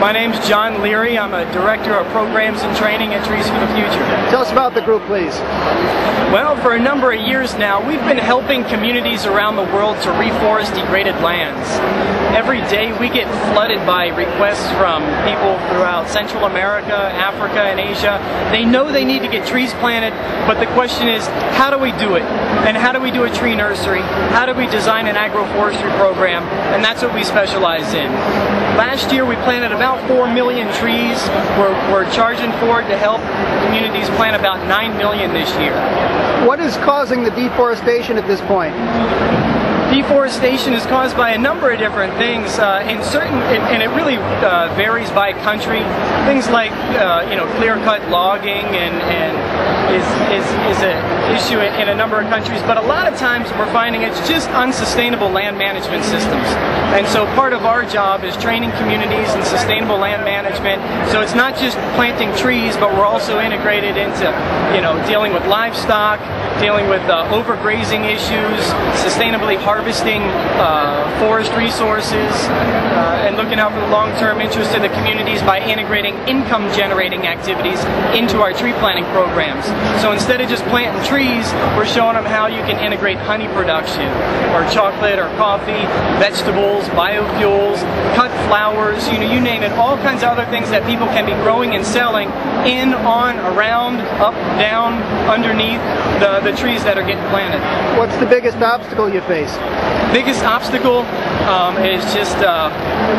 My name's John Leary. I'm a Director of Programs and Training at Trees for the Future. Tell us about the group, please. Well, for a number of years now, we've been helping communities around the world to reforest degraded lands. Every day we get flooded by requests from people throughout Central America, Africa, and Asia. They know they need to get trees planted, but the question is, how do we do it? And how do we do a tree nursery? How do we design an agroforestry program? And that's what we specialize in. Last year we planted about 4 million trees. We're charging forward to help communities plant about 9 million this year. What is causing the deforestation at this point? Deforestation is caused by a number of different things, and it really varies by country. Things like clear-cut logging is an issue in a number of countries, but a lot of times we're finding it's just unsustainable land management systems. And so part of our job is training communities in sustainable land management. So it's not just planting trees, but we're also integrated into dealing with livestock, dealing with overgrazing issues, sustainably harvesting forest resources, and looking out for the long-term interest of the communities by integrating income-generating activities into our tree planting programs. So instead of just planting trees, we're showing them how you can integrate honey production, or chocolate, or coffee, vegetables, biofuels, cut flowers, you name it, all kinds of other things that people can be growing and selling in, on, around, up, down, underneath the trees that are getting planted. What's the biggest obstacle you face? Biggest obstacle is just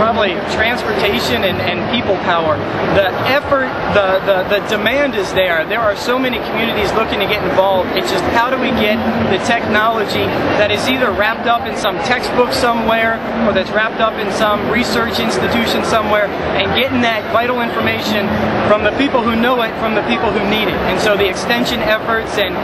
probably transportation and people power. The effort, the demand is there. There are so many communities looking to get involved. It's just how do we get the technology that is either wrapped up in some textbook somewhere or that's wrapped up in some research institution somewhere, and getting that vital information from the people who know it, from the people who need it. And so the extension efforts and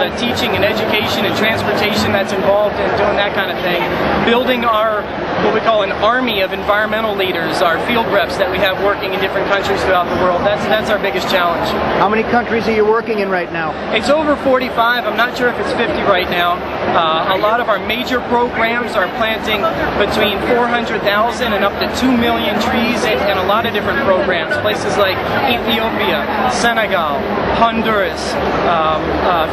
the teaching and education and transportation that's involved in doing that kind of thing, building our what we call an army of environmental leaders, our field reps that we have working in different countries throughout the world. That's our biggest challenge. How many countries are you working in right now? It's over 45. I'm not sure if it's 50 right now. A lot of our major programs are planting between 400,000 and up to 2 million trees in a lot of different programs. Places like Ethiopia, Senegal, Honduras,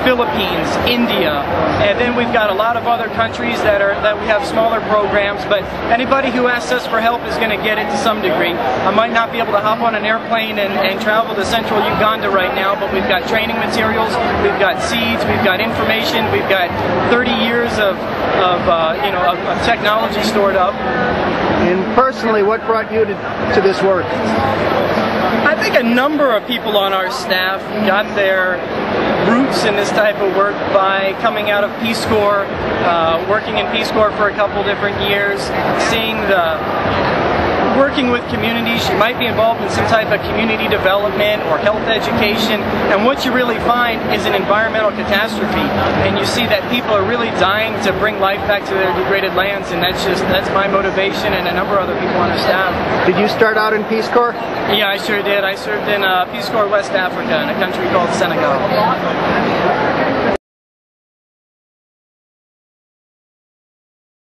Philippines, India, and then we've got a lot of other countries that we have smaller programs, but anybody who asks us for help is going to get it to some degree. I might not be able to hop on an airplane and travel to central Uganda right now, but we've got training materials, we've got seeds, we've got information, we've got 30 years of technology stored up. And personally, what brought you to this work? I think a number of people on our staff got their roots in this type of work by coming out of Peace Corps, working in Peace Corps for a couple different years, seeing working with communities. You might be involved in some type of community development or health education, and what you really find is an environmental catastrophe, and you see that people are really dying to bring life back to their degraded lands, and that's my motivation and a number of other people on our staff. Did you start out in Peace Corps? Yeah, I sure did. I served in Peace Corps West Africa in a country called Senegal.